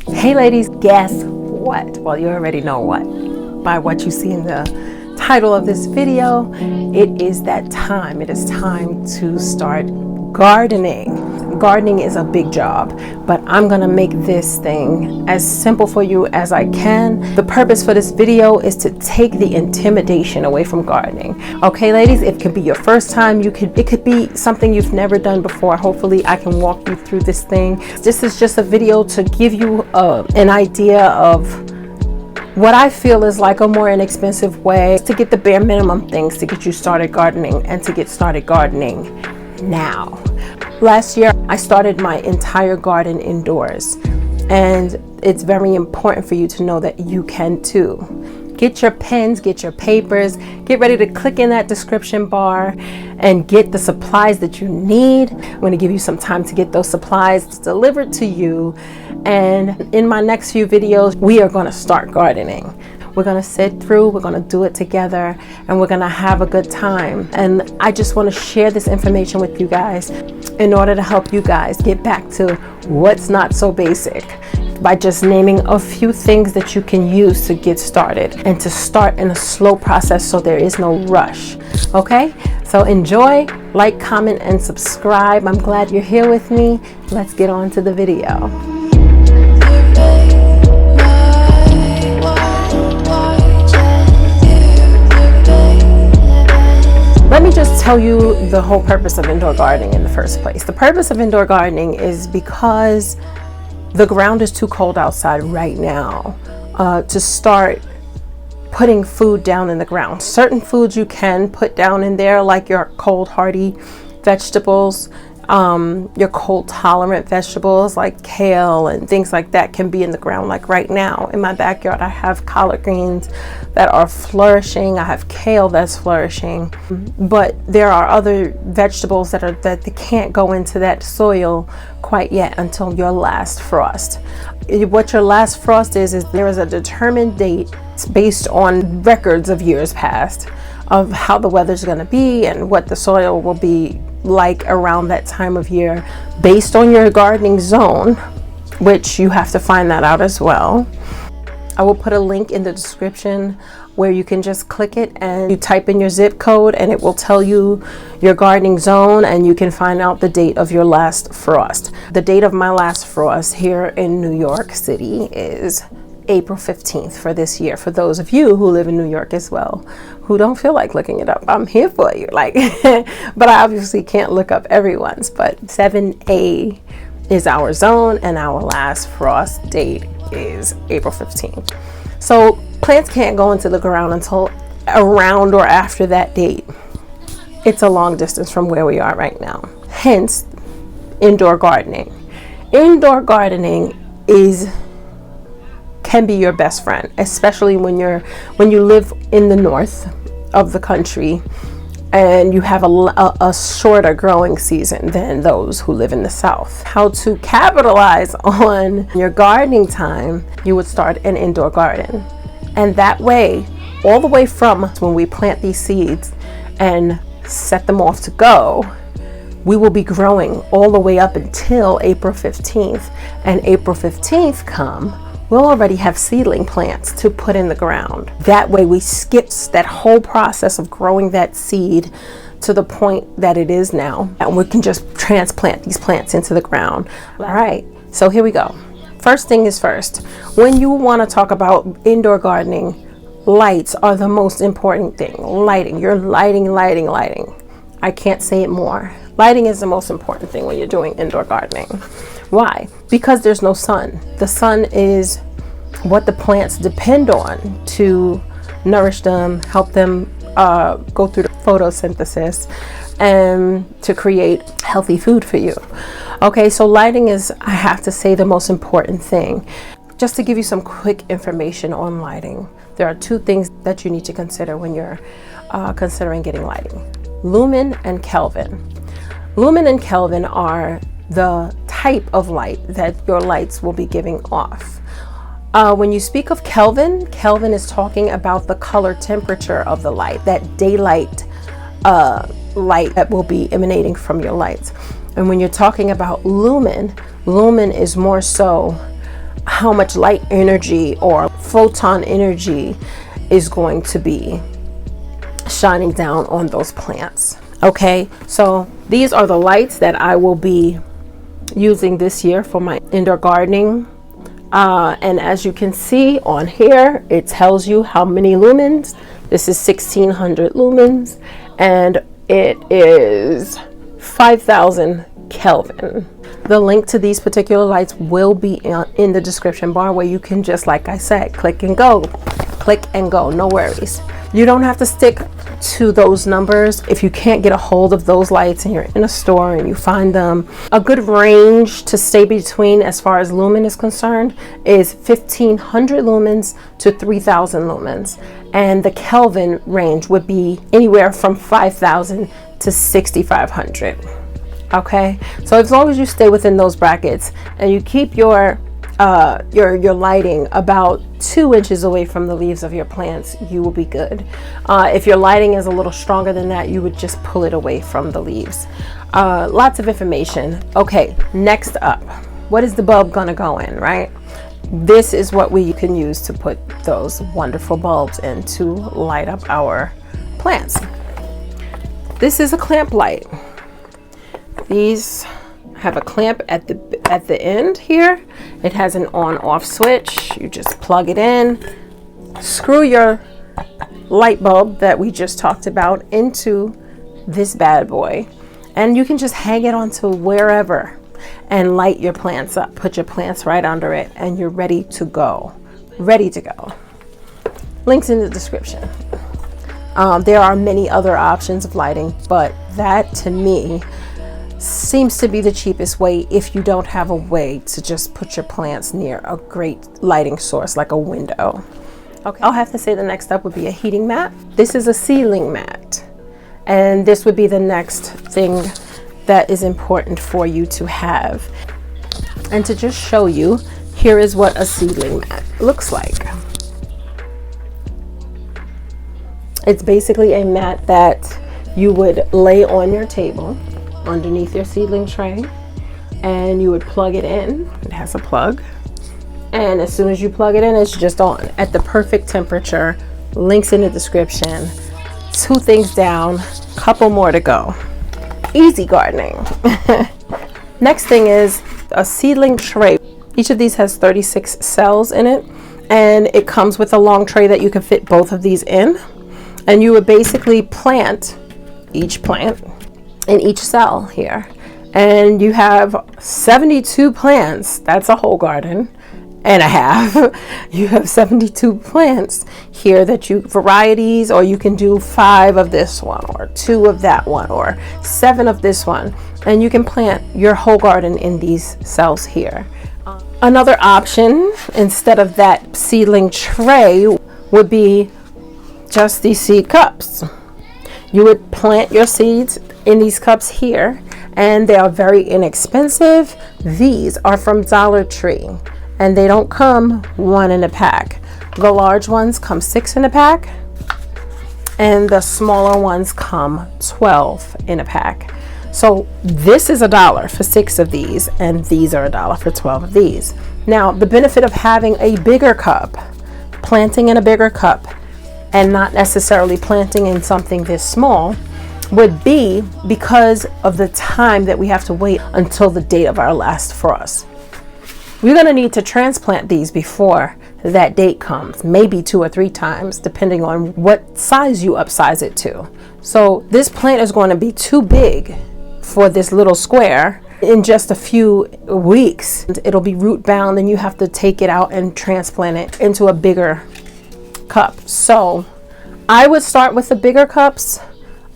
Hey ladies, guess what? Well, you already know what. By what you see in the title of this video, it is that time. It is time to start gardening. Gardening is a big job, but I'm gonna make this thing as simple for you as I can. The purpose for this video is to take the intimidation away from gardening. Okay, ladies, it could be your first time. It could be something you've never done before. Hopefully, I can walk you through this thing. This is just a video to give you an idea of what I feel is like a more inexpensive way to get the bare minimum things to get you started gardening and to get started gardening now. Last year, I started my entire garden indoors, and it's very important for you to know that you can too. Get your pens, get your papers, get ready to click in that description bar and get the supplies that you need. I'm going to give you some time to get those supplies delivered to you. And in my next few videos, we are going to start gardening. We're going to sit through, we're going to do it together, and we're going to have a good time. And I just want to share this information with you guys in order to help you guys get back to what's not so basic, by just naming a few things that you can use to get started and to start in a slow process so there is no rush. Okay, so enjoy, like, comment, and subscribe. I'm glad you're here with me. Let's get on to the video. Let me just tell you the whole purpose of indoor gardening in the first place. The purpose of indoor gardening is because the ground is too cold outside right now to start putting food down in the ground. Certain foods you can put down in there, like your cold hardy vegetables, your cold tolerant vegetables like kale and things like that can be in the ground. Like right now in my backyard, I have collard greens that are flourishing. I have kale that's flourishing, but there are other vegetables that they can't go into that soil quite yet until your last frost. What your last frost is there is a determined date based on records of years past of how the weather's going to be and what the soil will be like around that time of year based on your gardening zone, which you have to find that out as well. I will put a link in the description where you can just click it and you type in your zip code and it will tell you your gardening zone, and you can find out the date of your last frost. The date of my last frost here in New York City is April 15th for this year. For those of you who live in New York as well, who don't feel like looking it up, I'm here for you. But I obviously can't look up everyone's, but 7A is our zone and our last frost date is April 15th. So plants can't go into the ground until around or after that date. It's a long distance from where we are right now. Hence, indoor gardening. Indoor gardening can be your best friend, especially when you live in the north of the country and you have a shorter growing season than those who live in the south. How to capitalize on your gardening time? You would start an indoor garden, and that way, all the way from when we plant these seeds and set them off to go, we will be growing all the way up until April 15th. And April 15th come, we'll already have seedling plants to put in the ground. That way we skip that whole process of growing that seed to the point that it is now, and we can just transplant these plants into the ground. All right, so here we go. First thing is first. When you want to talk about indoor gardening, lights are the most important thing. Lighting, you're lighting. I can't say it more. Lighting is the most important thing when you're doing indoor gardening. Why? Because there's no sun. The sun is what the plants depend on to nourish them, help them go through the photosynthesis and to create healthy food for you. Okay, so lighting is, I have to say, the most important thing. Just to give you some quick information on lighting, there are two things that you need to consider when you're considering getting lighting: lumen and Kelvin. Lumen and Kelvin are the type of light that your lights will be giving off. When you speak of Kelvin, Kelvin is talking about the color temperature of the light, that daylight light that will be emanating from your lights. And when you're talking about lumen, lumen is more so how much light energy or photon energy is going to be shining down on those plants. Okay, so these are the lights that I will be using this year for my indoor gardening. And as you can see on here, it tells you how many lumens. This is 1600 lumens, and it is 5000 Kelvin. The link to these particular lights will be in the description bar, where you can just, like I said, click and go, no worries. You don't have to stick to those numbers. If you can't get a hold of those lights and you're in a store and you find them, a good range to stay between as far as lumen is concerned is 1500 lumens to 3000 lumens, and the Kelvin range would be anywhere from 5000 to 6500. Okay, so as long as you stay within those brackets and you keep your lighting about 2 inches away from the leaves of your plants, you will be good. If your lighting is a little stronger than that, you would just pull it away from the leaves. Lots of information. Okay, next up, what is the bulb gonna go in, right? This is what we can use to put those wonderful bulbs in to light up our plants. This is a clamp light. These have a clamp at the end here. It has an on-off switch. You just plug it in, screw your light bulb that we just talked about into this bad boy, and you can just hang it onto wherever and light your plants up. Put your plants right under it, and you're ready to go. Links in the description. There are many other options of lighting, but that to me seems to be the cheapest way if you don't have a way to just put your plants near a great lighting source like a window. Okay, I'll have to say the next up would be a heating mat. This is a ceiling mat, and this would be the next thing that is important for you to have. And to just show you, here is what a ceiling mat looks like. It's basically a mat that you would lay on your table underneath your seedling tray, and you would plug it in. It has a plug, and as soon as you plug it in, it's just on at the perfect temperature. Links in the description. 2 things down, couple more to go. Easy gardening. Next thing is a seedling tray. Each of these has 36 cells in it, and it comes with a long tray that you can fit both of these in, and you would basically plant each plant in each cell here, and you have 72 plants. That's a whole garden and a half. You have 72 plants here that you varieties, or you can do 5 of this one, or 2 of that one, or 7 of this one, and you can plant your whole garden in these cells here. Another option instead of that seedling tray would be just these seed cups. You would plant your seeds in these cups here, and they are very inexpensive. These are from Dollar Tree, and they don't come 1 in a pack. The large ones come 6 in a pack, and the smaller ones come 12 in a pack. So this is $1 for 6 of these, and these are $1 for 12 of these. Now, the benefit of having a bigger cup, planting in a bigger cup, and not necessarily planting in something this small, would be because of the time that we have to wait until the date of our last frost. We're going to need to transplant these before that date comes, maybe 2 or 3 times, depending on what size you upsize it to. So this plant is going to be too big for this little square. In just a few weeks, it'll be root bound, and you have to take it out and transplant it into a bigger cup. So I would start with the bigger cups.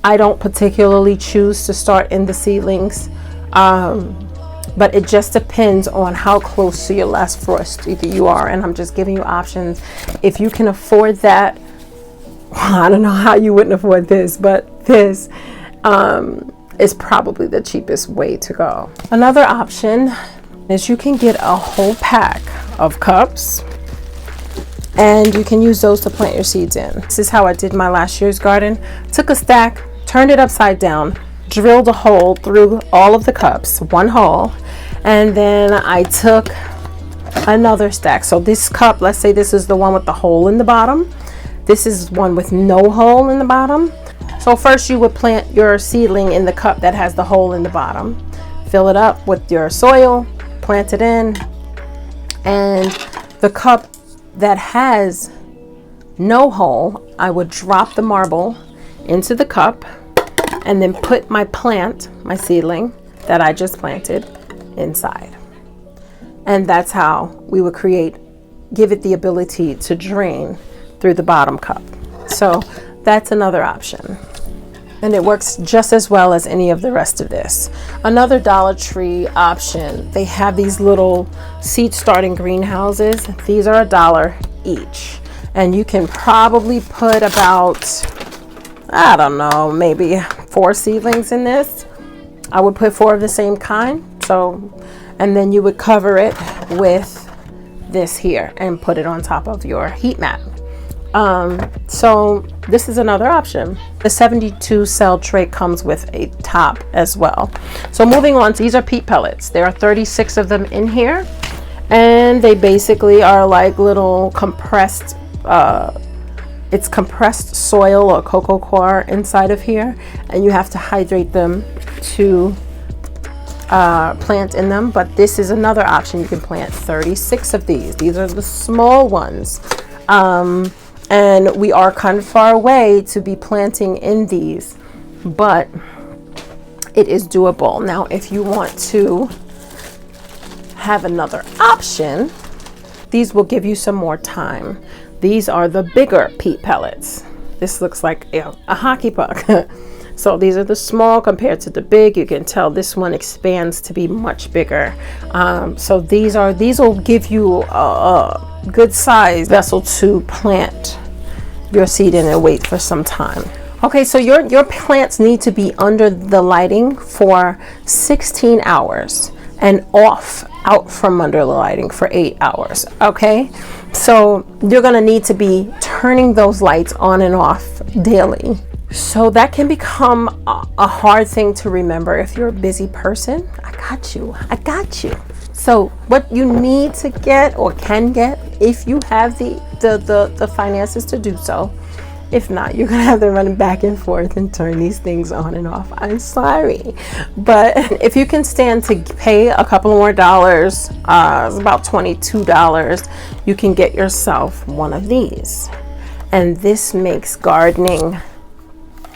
I don't particularly choose to start in the seedlings, but it just depends on how close to your last frost you are, and I'm just giving you options. If you can afford that, I don't know how you wouldn't afford this, but this is probably the cheapest way to go. Another option is you can get a whole pack of cups, and you can use those to plant your seeds in. This is how I did my last year's garden. Took a stack, turned it upside down, drilled a hole through all of the cups, 1 hole, and then I took another stack. So this cup, let's say this is the one with the hole in the bottom. This is one with no hole in the bottom. So first you would plant your seedling in the cup that has the hole in the bottom. Fill it up with your soil, plant it in, and the cup that has no hole, I would drop the marble into the cup and then put my plant, my seedling that I just planted, inside. And that's how we would give it the ability to drain through the bottom cup. So that's another option. And it works just as well as any of the rest of this. Another Dollar Tree option, they have these little seed starting greenhouses. These are $1 each. And you can probably put about, I don't know, maybe 4 seedlings in this. I would put 4 of the same kind. And then you would cover it with this here and put it on top of your heat mat. So this is another option. The 72 cell tray comes with a top as well. So moving on, these are peat pellets. There are 36 of them in here, and they basically are like little compressed, it's compressed soil or cocoa coir inside of here, and you have to hydrate them to plant in them. But this is another option. You can plant 36 of these. These are the small ones. And we are kind of far away to be planting in these, but it is doable. Now, if you want to have another option, these will give you some more time. These are the bigger peat pellets. This looks like a hockey puck. So these are the small compared to the big. You can tell this one expands to be much bigger. So these will give you a good size vessel to plant your seed in and wait for some time. Okay, so your plants need to be under the lighting for 16 hours and out from under the lighting for 8 hours. Okay, so you're gonna need to be turning those lights on and off daily. So that can become a hard thing to remember if you're a busy person. I got you. So what you need to get or can get, if you have the finances to do so. If not, you're gonna have to run back and forth and turn these things on and off. I'm sorry, but if you can stand to pay a couple more dollars, it's about $22, you can get yourself one of these. And this makes gardening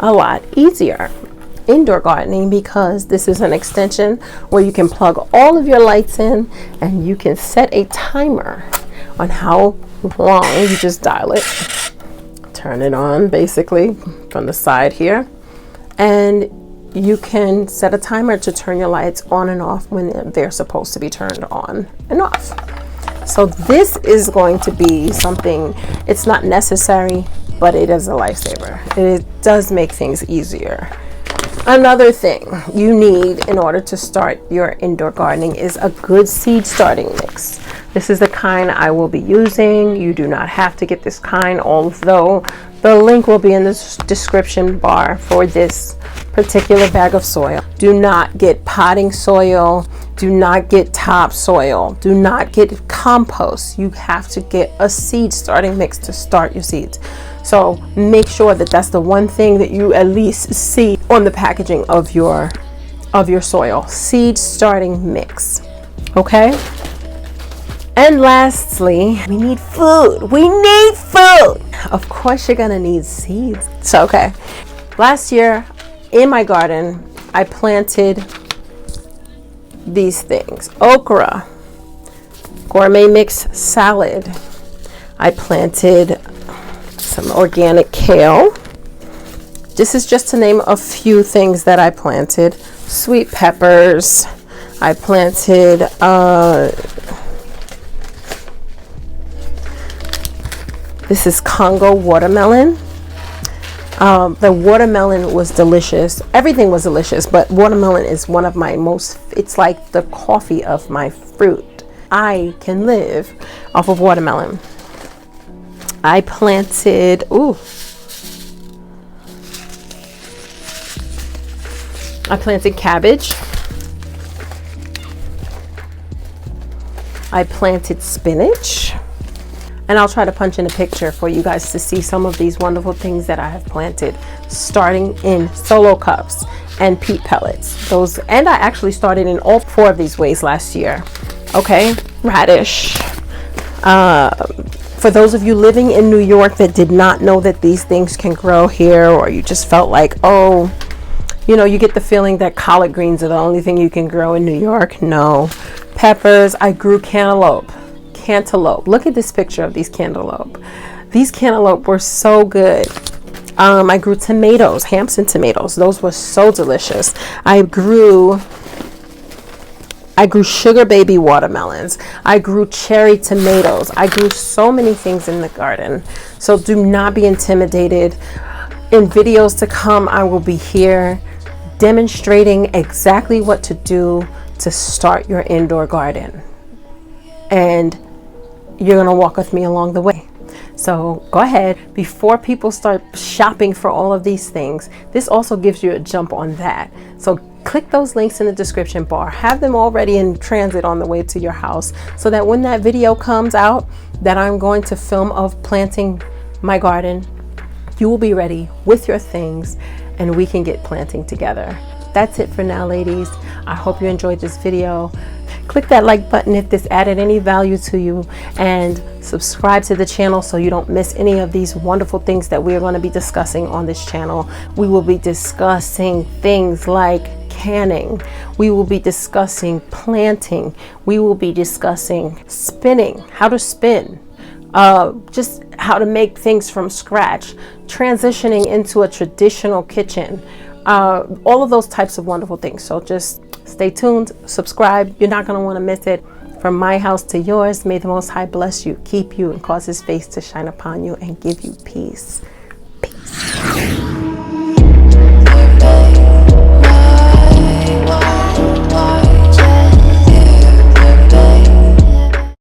a lot easier, indoor gardening, because this is an extension where you can plug all of your lights in and you can set a timer on how long. You just dial it, turn it on basically from the side here, and you can set a timer to turn your lights on and off when they're supposed to be turned on and off. So this is going to be something, it's not necessary, but it is a lifesaver. It does make things easier. Another thing you need in order to start your indoor gardening is a good seed starting mix. This is the kind I will be using. You do not have to get this kind, although the link will be in the description bar for this particular bag of soil. Do not get potting soil. Do not get topsoil. Do not get compost. You have to get a seed starting mix to start your seeds. So make sure that that's the one thing that you at least see on the packaging of your soil. Seed starting mix. Okay? And lastly, we need food. We need food. Of course you're gonna need seeds. So okay. Last year in my garden, I planted these things. Okra, gourmet mix salad. I planted some organic kale. This is just to name a few things that I planted. Sweet peppers. I planted this is Congo watermelon. The watermelon was delicious. Everything was delicious, but watermelon is one of my most, it's like the coffee of my fruit. I can live off of watermelon. I planted, I planted cabbage. I planted spinach. And I'll try to punch in a picture for you guys to see some of these wonderful things that I have planted, starting in solo cups and peat pellets. Those, and I actually started in all 4 of these ways last year. Okay, radish. For those of you living in New York that did not know that these things can grow here, or you just felt like, oh, you know, you get the feeling that collard greens are the only thing you can grow in New York. No. Peppers. I grew cantaloupe. Look at this picture of these cantaloupe. These cantaloupe were so good. I grew tomatoes, Hampton tomatoes. Those were so delicious. I grew sugar baby watermelons. I grew cherry tomatoes. I grew so many things in the garden. So do not be intimidated. In videos to come, I will be here demonstrating exactly what to do to start your indoor garden. And you're going to walk with me along the way. So go ahead, before people start shopping for all of these things, this also gives you a jump on that. So click those links in the description bar, have them already in transit on the way to your house, so that when that video comes out that I'm going to film of planting my garden, you will be ready with your things and we can get planting together. That's it for now, ladies. I hope you enjoyed this video. Click that like button if this added any value to you, and subscribe to the channel so you don't miss any of these wonderful things that we are going to be discussing on this channel. We will be discussing things like canning. We will be discussing planting. We will be discussing spinning, how to spin, just how to make things from scratch, transitioning into a traditional kitchen, all of those types of wonderful things. So just stay tuned, subscribe. You're not going to want to miss it. From my house to yours, may the Most High bless you, keep you, and cause his face to shine upon you and give you peace.